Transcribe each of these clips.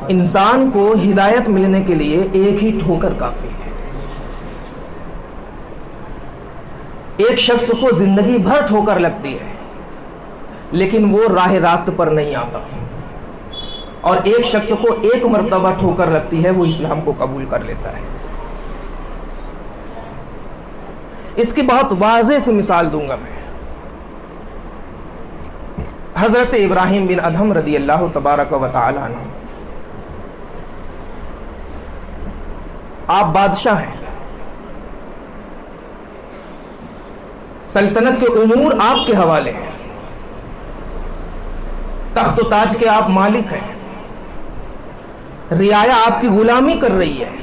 انسان کو ہدایت ملنے کے لیے ایک ہی ٹھوکر کافی ہے. ایک شخص کو زندگی بھر ٹھوکر لگتی ہے لیکن وہ راہ راست پر نہیں آتا, اور ایک شخص کو ایک مرتبہ ٹھوکر لگتی ہے, وہ اسلام کو قبول کر لیتا ہے. اس کی بہت واضح سی مثال دوں گا میں. حضرت ابراہیم بن ادھم رضی اللہ تبارک و تعالی عنہ, آپ بادشاہ ہیں, سلطنت کے امور آپ کے حوالے ہیں, تخت و تاج کے آپ مالک ہیں, رعایا آپ کی غلامی کر رہی ہے,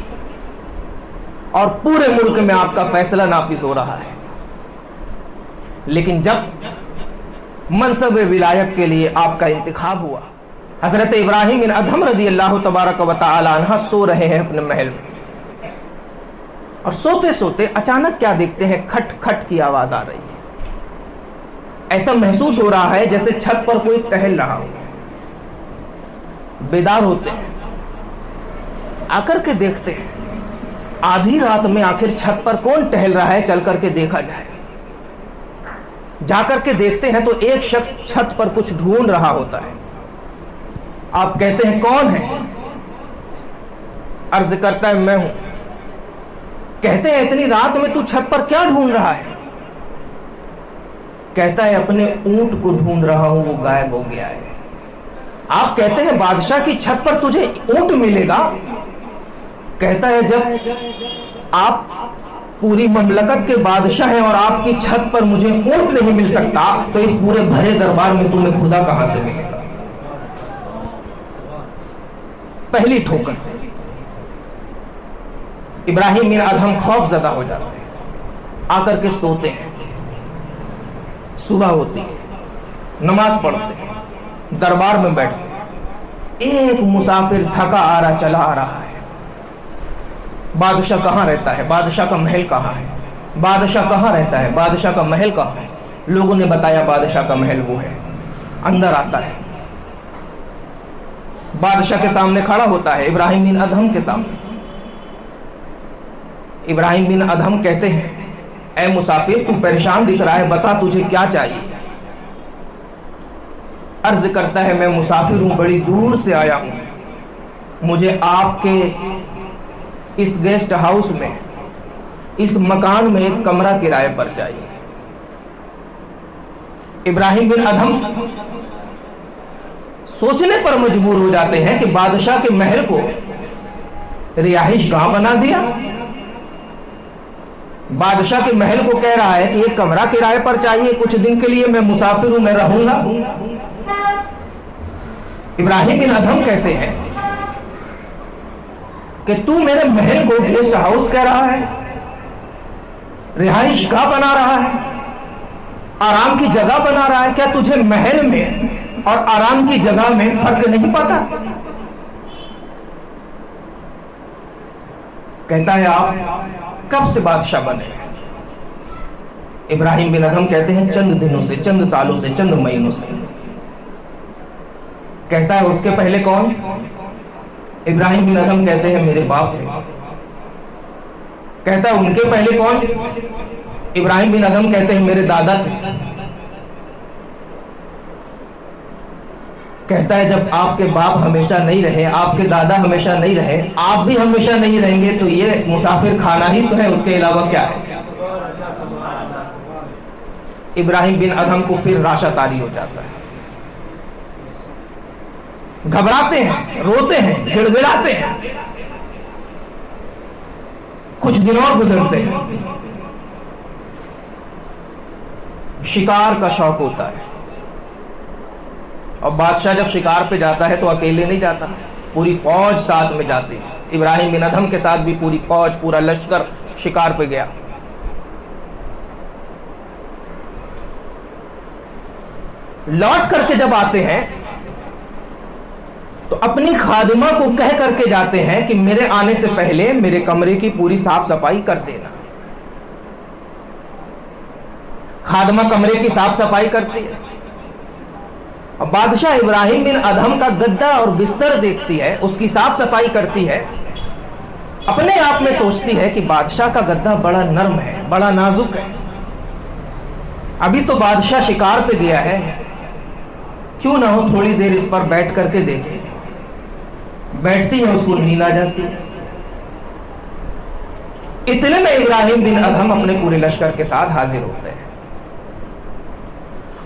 اور پورے ملک میں آپ کا فیصلہ نافذ ہو رہا ہے. لیکن جب منصب ولایت کے لیے آپ کا انتخاب ہوا, حضرت ابراہیم بن ادھم رضی اللہ تبارک و تعالی عنہ سو رہے ہیں اپنے محل میں, اور سوتے سوتے اچانک کیا دیکھتے ہیں, کھٹ کھٹ کی آواز آ رہی ہے. ایسا محسوس ہو رہا ہے جیسے چھت پر کوئی ٹہل رہا ہو. بیدار ہوتے ہیں, آ کر کے دیکھتے ہیں آدھی رات میں آخر چھت پر کون ٹہل رہا ہے, چل کر کے دیکھا جائے. جا کر کے دیکھتے ہیں تو ایک شخص چھت پر کچھ ڈھونڈ رہا ہوتا ہے. آپ کہتے ہیں کون ہے؟ عرض کرتا ہے میں ہوں. کہتے ہیں اتنی رات میں تو چھت پر کیا ڈھونڈ رہا ہے؟ کہتا ہے اپنے اونٹ کو ڈھونڈ رہا ہوں, وہ غائب ہو گیا ہے. آپ کہتے ہیں بادشاہ کی چھت پر تجھے اونٹ ملے گا؟ کہتا ہے جب آپ پوری مملکت کے بادشاہ ہیں اور آپ کی چھت پر مجھے اونٹ نہیں مل سکتا تو اس پورے بھرے دربار میں تمہیں خدا کہاں سے ملے گا؟ پہلی ٹھوکر. ابراہیم بن ادھم خوف زدہ ہو جاتے ہیں, آ کر کے سوتے ہیں. صبح ہوتی ہے, نماز پڑھتے ہیں, دربار میں بیٹھتے ہیں. ایک مسافر تھکا آ رہا چلا آ رہا ہے. بادشاہ کہاں رہتا ہے؟ بادشاہ کا محل کہاں ہے؟ بادشاہ کہاں رہتا ہے؟ بادشاہ کا محل کہاں ہے؟ لوگوں نے بتایا بادشاہ کا محل وہ ہے. اندر آتا ہے, بادشاہ کے سامنے کھڑا ہوتا ہے, ابراہیم بن ادھم کے سامنے. ابراہیم بن ادھم کہتے ہیں اے مسافر تو پریشان دکھ رہا ہے, بتا تجھے کیا چاہیے؟ عرض کرتا ہے میں مسافر ہوں, بڑی دور سے آیا ہوں, مجھے آپ کے اس گیسٹ ہاؤس میں, اس مکان میں ایک کمرہ کرائے پر چاہیے. ابراہیم بن ادھم سوچنے پر مجبور ہو جاتے ہیں کہ بادشاہ کے محل کو رہائش گاہ بنا دیا. بادشاہ کے محل کو کہہ رہا ہے کہ یہ کمرہ کرائے پر چاہیے, کچھ دن کے لیے میں مسافر ہوں, میں رہوں گا. ابراہیم بن ادھم کہتے ہیں کہ تو میرے محل کو گیسٹ ہاؤس کہہ رہا ہے, رہائش گاہ بنا رہا ہے, آرام کی جگہ بنا رہا ہے, کیا تجھے محل میں اور آرام کی جگہ میں فرق نہیں پاتا؟ کہتا ہے آپ کب سے بادشاہ بنے؟ ابراہیم بن ادھم کہتے ہیں چند دنوں سے, چند سالوں سے, چند مہینوں سے. کہتا ہے اس کے پہلے کون؟ ابراہیم بن ادھم کہتے ہیں میرے باپ تھے. کہتا ہے ان کے پہلے کون؟ ابراہیم بن ادھم کہتے ہیں میرے دادا تھے. کہتا ہے جب آپ کے باپ ہمیشہ نہیں رہے, آپ کے دادا ہمیشہ نہیں رہے, آپ بھی ہمیشہ نہیں رہیں گے تو یہ مسافر خانہ ہی تو ہے, اس کے علاوہ کیا ہے؟ ابراہیم بن ادھم کو پھر راشا طاری ہو جاتا ہے, گھبراتے ہیں, روتے ہیں, گڑ گڑاتے ہیں. کچھ دن اور گزرتے ہیں, شکار کا شوق ہوتا ہے, اور بادشاہ جب شکار پہ جاتا ہے تو اکیلے نہیں جاتا, پوری فوج ساتھ میں جاتی ہے. ابراہیم بن ادھم کے ساتھ بھی پوری فوج, پورا لشکر شکار پہ گیا. لوٹ کر کے جب آتے ہیں تو اپنی خادمہ کو کہہ کر کے جاتے ہیں کہ میرے آنے سے پہلے میرے کمرے کی پوری صاف صفائی کر دینا. خادمہ کمرے کی صاف صفائی کرتی ہے. بادشاہ ابراہیم بن ادہم کا گدا اور بستر دیکھتی ہے، اس کی صاف صفائی کرتی ہے، اپنے آپ میں سوچتی ہے کہ بادشاہ کا گدا بڑا نرم ہے، بڑا نازک ہے، ابھی تو بادشاہ شکار پہ گیا ہے، کیوں نہ ہو تھوڑی دیر اس پر بیٹھ کر کے دیکھے۔ بیٹھتی ہے، اس کو نیند آ جاتی ہے۔ اتنے میں ابراہیم بن ادہم اپنے پورے لشکر کے ساتھ حاضر ہوتے ہیں،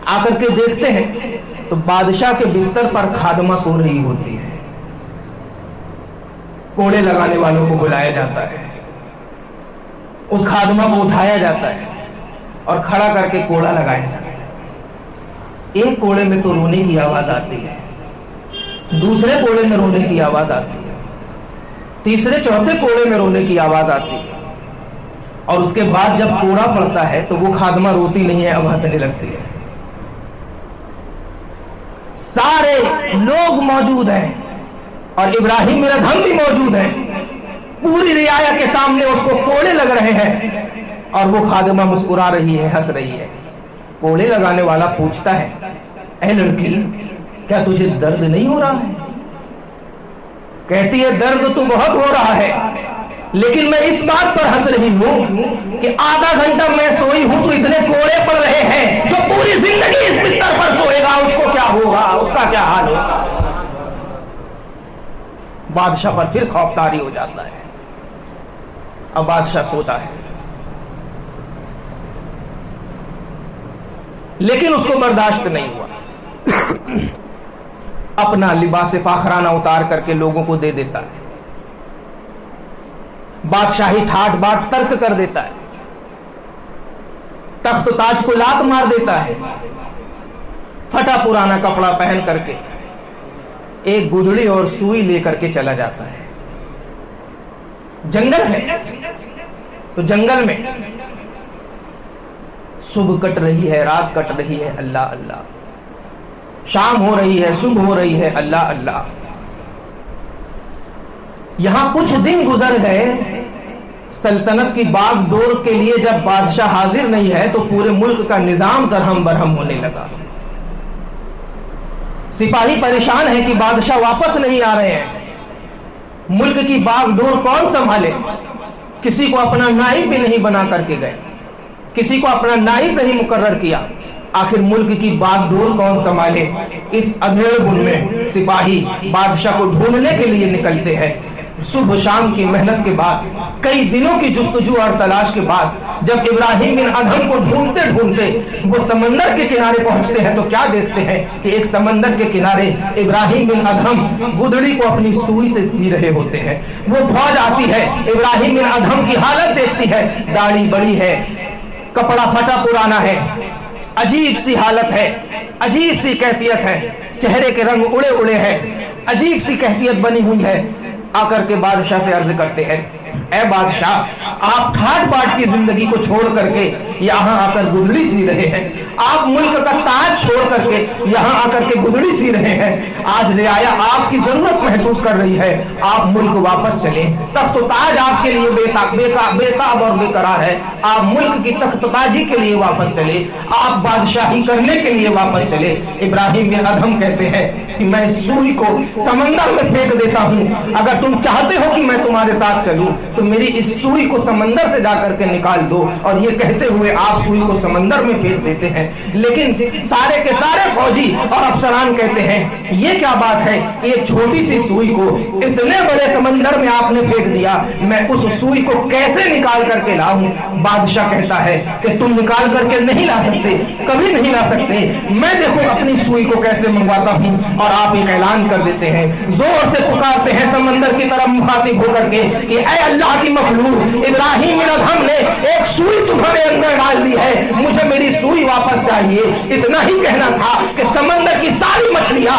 آ کر کے دیکھتے ہیں تو بادشاہ کے بستر پر خادمہ سو رہی ہوتی ہے۔ کوڑے لگانے والوں کو بلایا جاتا ہے، اس خادمہ کو اٹھایا جاتا ہے اور کھڑا کر کے کوڑا لگایا جاتا ہے۔ ایک کوڑے میں تو رونے کی آواز آتی ہے، دوسرے کوڑے میں رونے کی آواز آتی ہے، تیسرے چوتھے کوڑے میں رونے کی آواز آتی ہے، اور اس کے بعد جب کوڑا پڑتا ہے تو وہ خادمہ روتی نہیں ہے، اب ہنسنے لگتی ہے۔ سارے لوگ موجود ہیں اور ابراہیم بن ادہم بھی موجود ہیں، پوری رعایا کے سامنے اس کو کوڑے لگ رہے ہیں اور وہ خادمہ مسکرا رہی ہے، ہنس رہی ہے۔ کوڑے لگانے والا پوچھتا ہے، اے لڑکی، کیا تجھے درد نہیں ہو رہا ہے؟ کہتی ہے، درد تو بہت ہو رہا ہے، لیکن میں اس بات پر ہنس رہی ہوں کہ آدھا گھنٹہ میں سوئی ہوں تو اتنے کوڑے پڑ رہے ہیں، جو پوری زندگی اس بستر پر سوئے گا اس کو کیا ہوگا، اس کا کیا حال ہوگا۔ بادشاہ پر پھر خوف طاری ہو جاتا ہے۔ اب بادشاہ سوتا ہے، لیکن اس کو برداشت نہیں ہوا، اپنا لباس فاخرانہ اتار کر کے لوگوں کو دے دیتا ہے، بادشاہی ٹھاٹ باٹ ترک کر دیتا ہے، تخت و تاج کو لات مار دیتا ہے، پھٹا پرانا کپڑا پہن کر کے ایک گدڑی اور سوئی لے کر کے چلا جاتا ہے۔ جنگل ہے تو جنگل میں صبح کٹ رہی ہے، رات کٹ رہی ہے، اللہ اللہ، شام ہو رہی ہے، صبح ہو رہی ہے، اللہ اللہ۔ یہاں کچھ دن گزر گئے، سلطنت کی باغ ڈور کے لیے جب بادشاہ حاضر نہیں ہے تو پورے ملک کا نظام درہم برہم ہونے لگا۔ سپاہی پریشان ہے کہ بادشاہ واپس نہیں آ رہے ہیں، ملک کی باغ ڈور کون سنبھالے؟ کسی کو اپنا نائب بھی نہیں بنا کر کے گئے، کسی کو اپنا نائب نہیں مقرر کیا، آخر ملک کی باغ ڈور کون سنبھالے؟ اس ادھیڑ بن میں سپاہی بادشاہ کو ڈھونڈنے کے لیے نکلتے ہیں۔ صبح شام کی محنت کے بعد، کئی دنوں کی جستجو اور تلاش کے بعد جب ابراہیم بن ادہم کو ڈھونڈتے ڈھونڈتے وہ سمندر کے کنارے پہنچتے ہیں تو کیا دیکھتے ہیں کہ ایک سمندر کے کنارے ابراہیم بن ادہم گدڑی کو اپنی سوئی سے سی رہے ہوتے ہیں۔ وہ فوج آتی ہے، ابراہیم بن ادہم کی حالت دیکھتی ہے، داڑھی بڑی ہے، کپڑا پھٹا پرانا ہے، عجیب سی حالت ہے، عجیب سی کیفیت ہے، چہرے کے رنگ اڑے اڑے ہیں، عجیب سی کیفیت بنی ہوئی ہے۔ آ کر کے بادشاہ سے عرض کرتے ہیں، اے بادشاہ، آپ ٹھاٹ باٹ کی زندگی کو چھوڑ کر کے یہاں آ کر گدڑی سی رہے ہیں، آپ ملک کا تاج چھوڑ کر کے یہاں آ کر کے گدڑی سی رہے ہیں، آج رعایا آپ کی ضرورت محسوس کر رہی ہے، آپ ملک واپس چلیں، تخت و تاج آپ کے لیے بےتاب اور بے قرار ہے، آپ ملک کی تخت تاجی کے لیے واپس چلے، آپ بادشاہی کرنے کے لیے واپس چلے۔ ابراہیم بن ادہم کہتے ہیں کہ میں سوئی کو سمندر میں پھینک دیتا ہوں، اگر تم چاہتے ہو کہ میں تمہارے ساتھ چلوں تو میری اس سوئی کو سمندر سے جا کر کے نکال دو، اور یہ کہتے ہوئے آپ سوئی کو سمندر میں پھینک دیتے ہیں۔ لیکن سارے کے سارے فوجی اور افسران کہتے ہیں یہ کیا بات ہے کہ یہ چھوٹی سی سوئی کو اتنے بڑے سمندر میں آپ نے پھینک دیا، میں اس سوئی کو کیسے نکال کر کے لاؤں؟ بادشاہ کہتا ہے کہ تم نکال کر کے نہیں لا سکتے، کبھی نہیں لا سکتے، میں دیکھو اپنی سوئی کو کیسے منگواتا ہوں۔ اور آپ ایک اعلان کر دیتے ہیں، زور سے پکارتے ہیں سمندر کی طرف مخاطب ہو کر کے کہ اے اللہ کی مخلوق، ابراہیم بن ادہم نے ایک سوئی تمہارے اندر ڈال دی ہے، مجھے میری سوئی واپس چاہیے۔ اتنا ہی کہنا تھا کہ سمندر کی ساری مچھلیاں